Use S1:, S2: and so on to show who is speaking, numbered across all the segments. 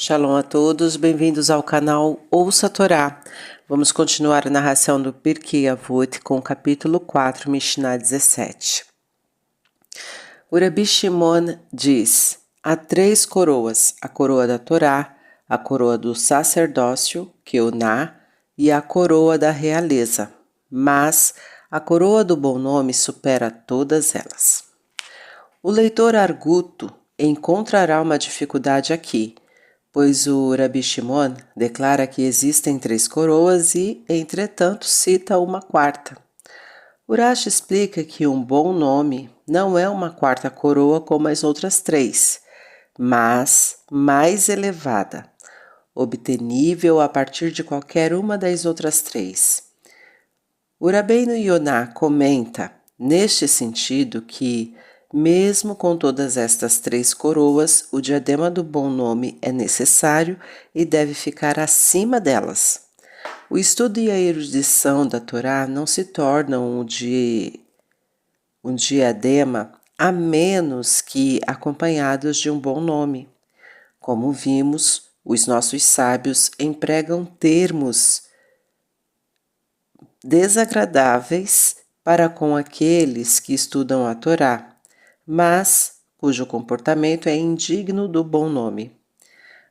S1: Shalom a todos, bem-vindos ao canal Ouça a Torá. Vamos continuar a narração do Pirkei Avot com o capítulo 4, Mishnah 17. O Rabi Shimon diz: há 3 coroas, a coroa da Torá, a coroa do sacerdócio, Keuná, e a coroa da realeza, mas a coroa do bom nome supera todas elas. O leitor arguto encontrará uma dificuldade aqui, pois o Rabi Shimon declara que existem 3 coroas e, entretanto, cita uma quarta. O Rashi explica que um bom nome não é uma quarta coroa como as outras 3, mas mais elevada, obtenível a partir de qualquer uma das outras 3. O Rabbeinu Yonah comenta, neste sentido, que mesmo com todas estas 3 coroas, o diadema do bom nome é necessário e deve ficar acima delas. O estudo e a erudição da Torá não se tornam um diadema a menos que acompanhados de um bom nome. Como vimos, os nossos sábios empregam termos desagradáveis para com aqueles que estudam a Torá, mas cujo comportamento é indigno do bom nome.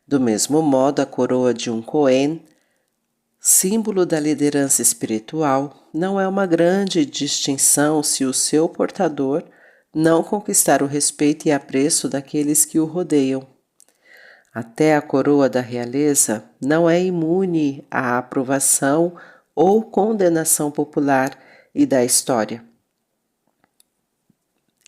S1: Do mesmo modo, a coroa de um Cohen, símbolo da liderança espiritual, não é uma grande distinção se o seu portador não conquistar o respeito e apreço daqueles que o rodeiam. Até a coroa da realeza não é imune à aprovação ou condenação popular e da história.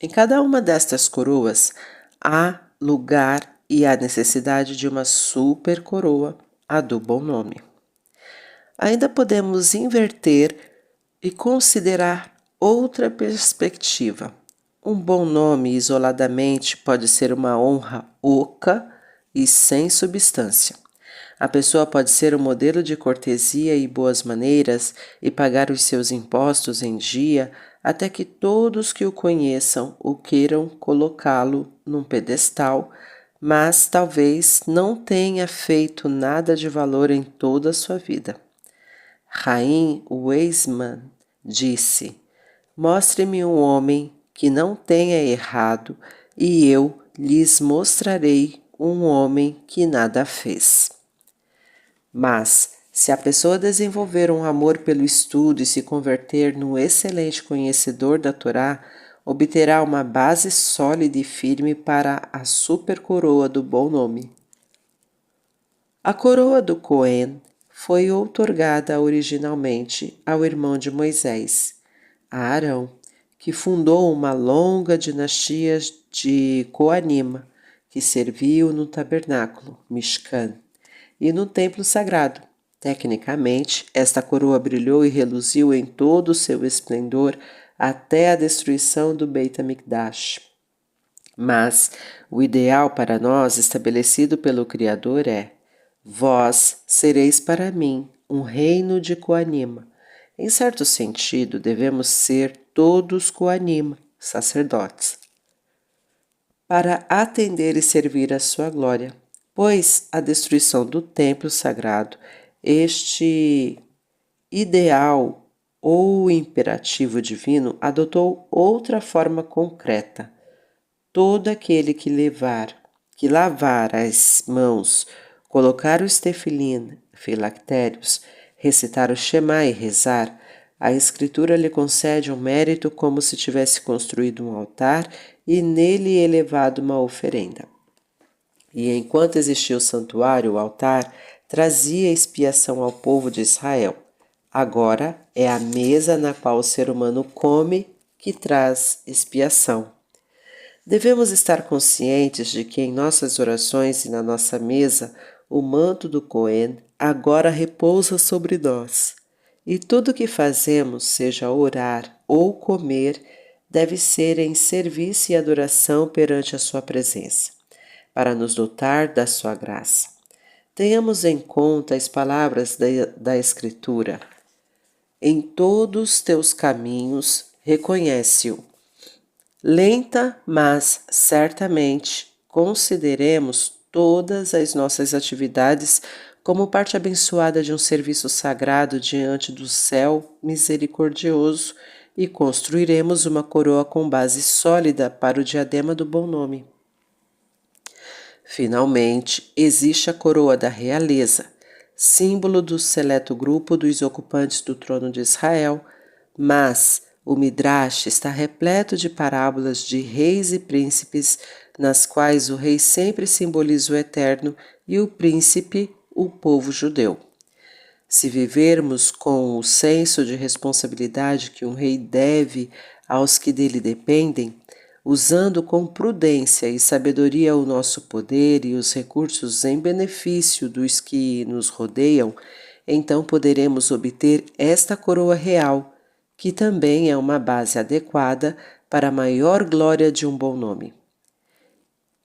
S1: Em cada uma destas coroas há lugar e a necessidade de uma super coroa, a do bom nome. Ainda podemos inverter e considerar outra perspectiva. Um bom nome isoladamente pode ser uma honra oca e sem substância. A pessoa pode ser um modelo de cortesia e boas maneiras e pagar os seus impostos em dia até que todos que o conheçam o queiram colocá-lo num pedestal, mas talvez não tenha feito nada de valor em toda a sua vida. Chaim Weizmann disse: mostre-me um homem que não tenha errado e eu lhes mostrarei um homem que nada fez. Mas, se a pessoa desenvolver um amor pelo estudo e se converter num excelente conhecedor da Torá, obterá uma base sólida e firme para a super coroa do bom nome. A coroa do Cohen foi outorgada originalmente ao irmão de Moisés, a Arão, que fundou uma longa dinastia de Coanim, que serviu no tabernáculo, Mishkan, e no templo sagrado. Tecnicamente, esta coroa brilhou e reluziu em todo o seu esplendor até a destruição do Beit HaMikdash. Mas o ideal para nós, estabelecido pelo Criador, é: vós sereis para mim um reino de Coanim. Em certo sentido, devemos ser todos Coanim, sacerdotes, para atender e servir a sua glória. Pois a destruição do templo sagrado, este ideal ou imperativo divino, adotou outra forma concreta. Todo aquele que lavar as mãos, colocar os tefilim, filactérios, recitar o Shema e rezar, a Escritura lhe concede um mérito como se tivesse construído um altar e nele elevado uma oferenda. E enquanto existia o santuário, o altar trazia expiação ao povo de Israel. Agora é a mesa na qual o ser humano come que traz expiação. Devemos estar conscientes de que em nossas orações e na nossa mesa, o manto do Cohen agora repousa sobre nós. E tudo o que fazemos, seja orar ou comer, deve ser em serviço e adoração perante a sua presença, para nos dotar da sua graça. Tenhamos em conta as palavras da Escritura. Em todos teus caminhos reconhece-o. Lenta, mas certamente consideremos todas as nossas atividades como parte abençoada de um serviço sagrado diante do céu misericordioso e construiremos uma coroa com base sólida para o diadema do bom nome. Finalmente, existe a coroa da realeza, símbolo do seleto grupo dos ocupantes do trono de Israel, mas o Midrash está repleto de parábolas de reis e príncipes, nas quais o rei sempre simboliza o eterno e o príncipe, o povo judeu. Se vivermos com o senso de responsabilidade que um rei deve aos que dele dependem, usando com prudência e sabedoria o nosso poder e os recursos em benefício dos que nos rodeiam, então poderemos obter esta coroa real, que também é uma base adequada para a maior glória de um bom nome.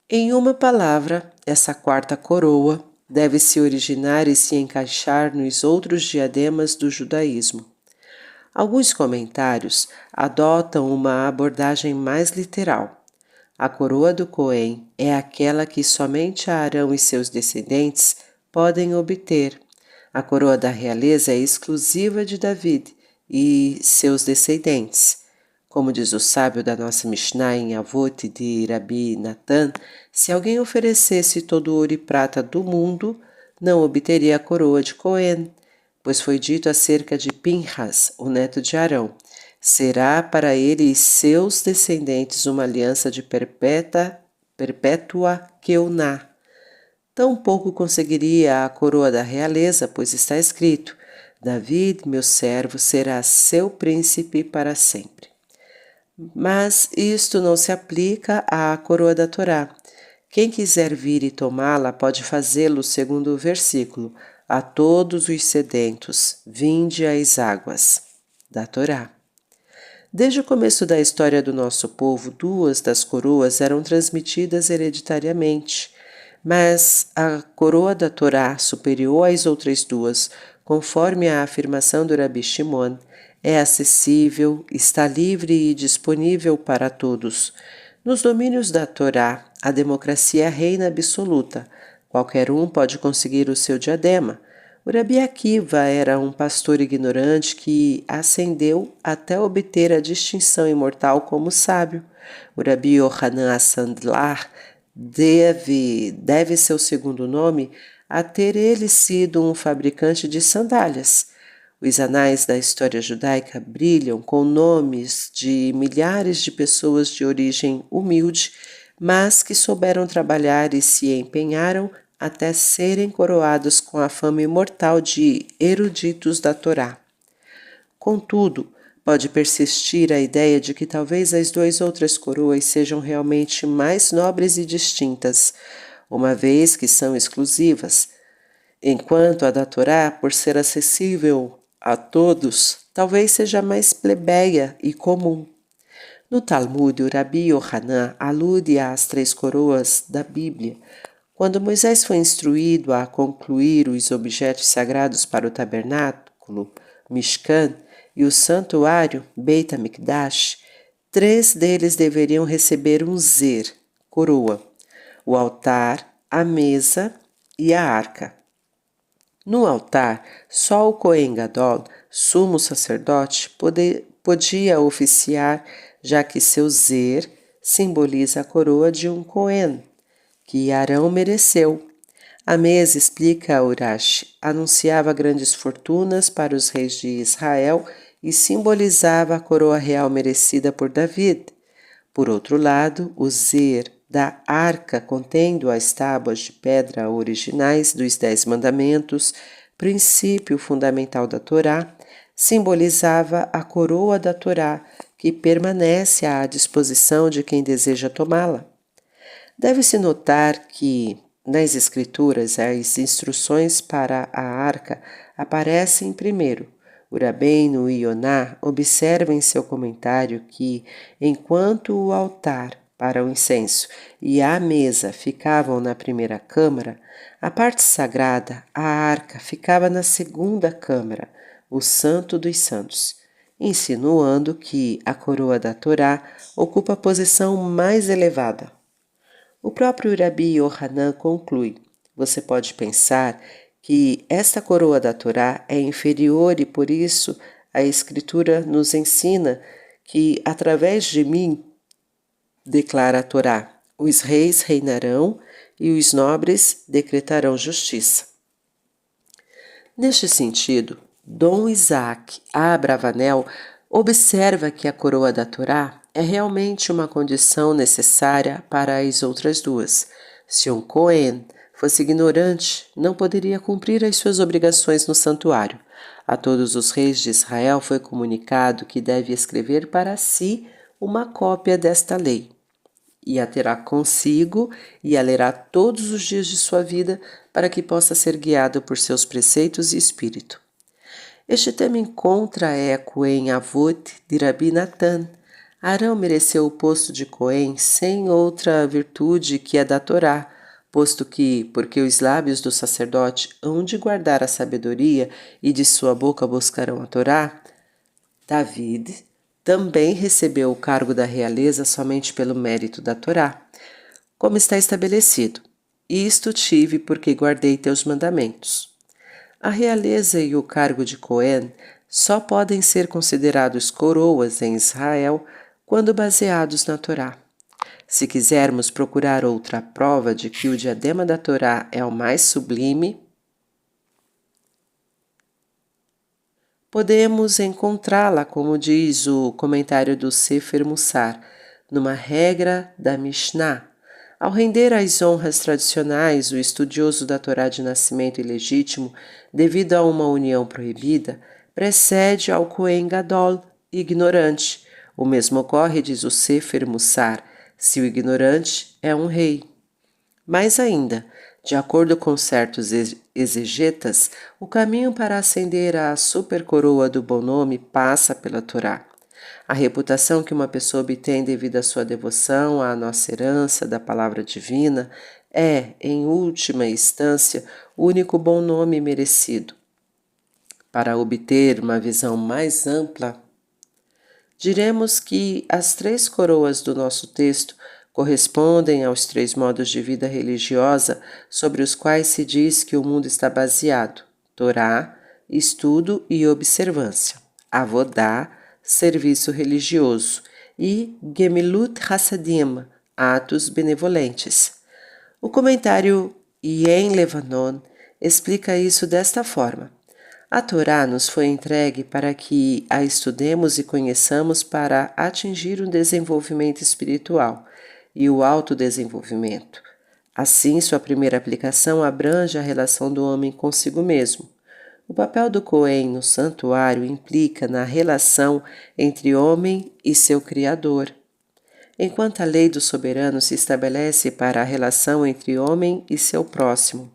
S1: Em uma palavra, essa quarta coroa deve se originar e se encaixar nos outros diademas do judaísmo. Alguns comentários adotam uma abordagem mais literal. A coroa do Cohen é aquela que somente Arão e seus descendentes podem obter. A coroa da realeza é exclusiva de David e seus descendentes. Como diz o sábio da nossa Mishnah em Avot de Rabi Natan, se alguém oferecesse todo o ouro e prata do mundo, não obteria a coroa de Cohen, pois foi dito acerca de Pinhas, o neto de Arão: será para ele e seus descendentes uma aliança de perpétua keuná. Tampouco conseguiria a coroa da realeza, pois está escrito: David, meu servo, será seu príncipe para sempre. Mas isto não se aplica à coroa da Torá. Quem quiser vir e tomá-la pode fazê-lo segundo o versículo: a todos os sedentos, vinde às águas, da Torá. Desde o começo da história do nosso povo, duas das coroas eram transmitidas hereditariamente, mas a coroa da Torá, superior às outras duas, conforme a afirmação do Rabi Shimon, é acessível, está livre e disponível para todos. Nos domínios da Torá, a democracia reina absoluta. Qualquer um pode conseguir o seu diadema. O Rabi Akiva era um pastor ignorante que ascendeu até obter a distinção imortal como sábio. O Rabi Yohanan Sandlar deve seu segundo nome a ter ele sido um fabricante de sandálias. Os anais da história judaica brilham com nomes de milhares de pessoas de origem humilde, mas que souberam trabalhar e se empenharam até serem coroados com a fama imortal de eruditos da Torá. Contudo, pode persistir a ideia de que talvez as duas outras coroas sejam realmente mais nobres e distintas, uma vez que são exclusivas, enquanto a da Torá, por ser acessível a todos, talvez seja mais plebeia e comum. No Talmud, o Rabi Yohanan alude às três coroas da Bíblia. Quando Moisés foi instruído a concluir os objetos sagrados para o tabernáculo, Mishkan, e o santuário, Beit HaMikdash, três deles deveriam receber um zer, coroa: o altar, a mesa e a arca. No altar, só o Cohen Gadol, sumo sacerdote, podia oficiar, já que seu zer simboliza a coroa de um Cohen, que Arão mereceu. A mesa, explica Urash, anunciava grandes fortunas para os reis de Israel e simbolizava a coroa real merecida por David. Por outro lado, o zer da arca, contendo as tábuas de pedra originais dos 10 mandamentos, princípio fundamental da Torá, simbolizava a coroa da Torá, que permanece à disposição de quem deseja tomá-la. Deve-se notar que, nas Escrituras, as instruções para a arca aparecem primeiro. O Rabbeinu Ioná observa em seu comentário que, enquanto o altar para o incenso e a mesa ficavam na primeira câmara, a parte sagrada, a arca, ficava na segunda câmara, o Santo dos Santos, insinuando que a coroa da Torá ocupa a posição mais elevada. O próprio Rabi Yohanan conclui: você pode pensar que esta coroa da Torá é inferior e por isso a Escritura nos ensina que através de mim, declara a Torá, os reis reinarão e os nobres decretarão justiça. Neste sentido, Dom Isaac Abravanel observa que a coroa da Torá é realmente uma condição necessária para as outras duas. Se um Cohen fosse ignorante, não poderia cumprir as suas obrigações no santuário. A todos os reis de Israel foi comunicado que deve escrever para si uma cópia desta lei. E a terá consigo e a lerá todos os dias de sua vida para que possa ser guiado por seus preceitos e espírito. Este tema encontra eco em Avot de Rabi Natan. Arão mereceu o posto de Cohen sem outra virtude que a da Torá, posto que, porque os lábios do sacerdote hão de guardar a sabedoria e de sua boca buscarão a Torá, David também recebeu o cargo da realeza somente pelo mérito da Torá, como está estabelecido. Isto tive porque guardei teus mandamentos. A realeza e o cargo de Cohen só podem ser considerados coroas em Israel quando baseados na Torá. Se quisermos procurar outra prova de que o diadema da Torá é o mais sublime, podemos encontrá-la, como diz o comentário do Sefer Mussar, numa regra da Mishnah. Ao render as honras tradicionais, o estudioso da Torá de nascimento ilegítimo, devido a uma união proibida, precede ao Cohen Gadol, ignorante. O mesmo ocorre, diz o Sefer Mussar, se o ignorante é um rei. Mais ainda, de acordo com certos exegetas, o caminho para ascender à supercoroa do bom nome passa pela Torá. A reputação que uma pessoa obtém devido à sua devoção à nossa herança da palavra divina é, em última instância, o único bom nome merecido. Para obter uma visão mais ampla, diremos que as três coroas do nosso texto correspondem aos três modos de vida religiosa sobre os quais se diz que o mundo está baseado: Torá, estudo e observância; Avodá, serviço religioso; e Gemilut Hassadim, atos benevolentes. O comentário Yen Levanon explica isso desta forma: a Torá nos foi entregue para que a estudemos e conheçamos para atingir um desenvolvimento espiritual e o autodesenvolvimento. Assim, sua primeira aplicação abrange a relação do homem consigo mesmo. O papel do Cohen no santuário implica na relação entre homem e seu Criador, enquanto a lei do soberano se estabelece para a relação entre homem e seu próximo.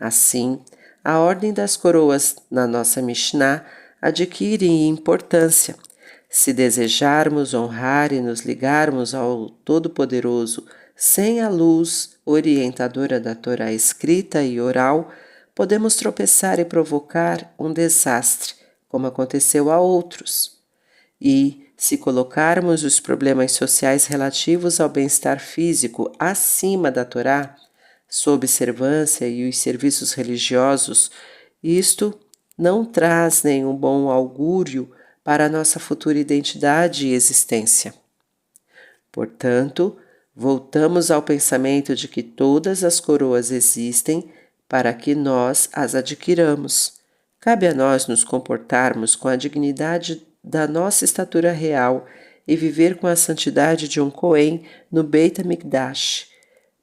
S1: Assim, a ordem das coroas na nossa Mishnah adquire importância. Se desejarmos honrar e nos ligarmos ao Todo-Poderoso sem a luz orientadora da Torá escrita e oral, podemos tropeçar e provocar um desastre, como aconteceu a outros. E, se colocarmos os problemas sociais relativos ao bem-estar físico acima da Torá, sua observância e os serviços religiosos, isto não traz nenhum bom augúrio para a nossa futura identidade e existência. Portanto, voltamos ao pensamento de que todas as coroas existem para que nós as adquiramos. Cabe a nós nos comportarmos com a dignidade da nossa estatura real e viver com a santidade de um Cohen no Beit HaMikdash,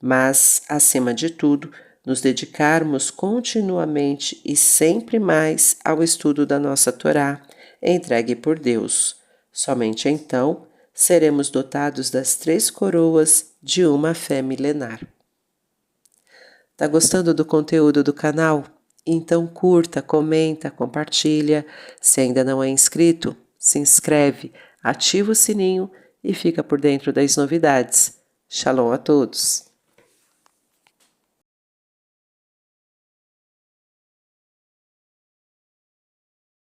S1: mas, acima de tudo, nos dedicarmos continuamente e sempre mais ao estudo da nossa Torá, entregue por Deus. Somente então seremos dotados das três coroas de uma fé milenar. Tá gostando do conteúdo do canal? Então curta, comenta, compartilha. Se ainda não é inscrito, se inscreve, ativa o sininho e fica por dentro das novidades. Shalom a todos!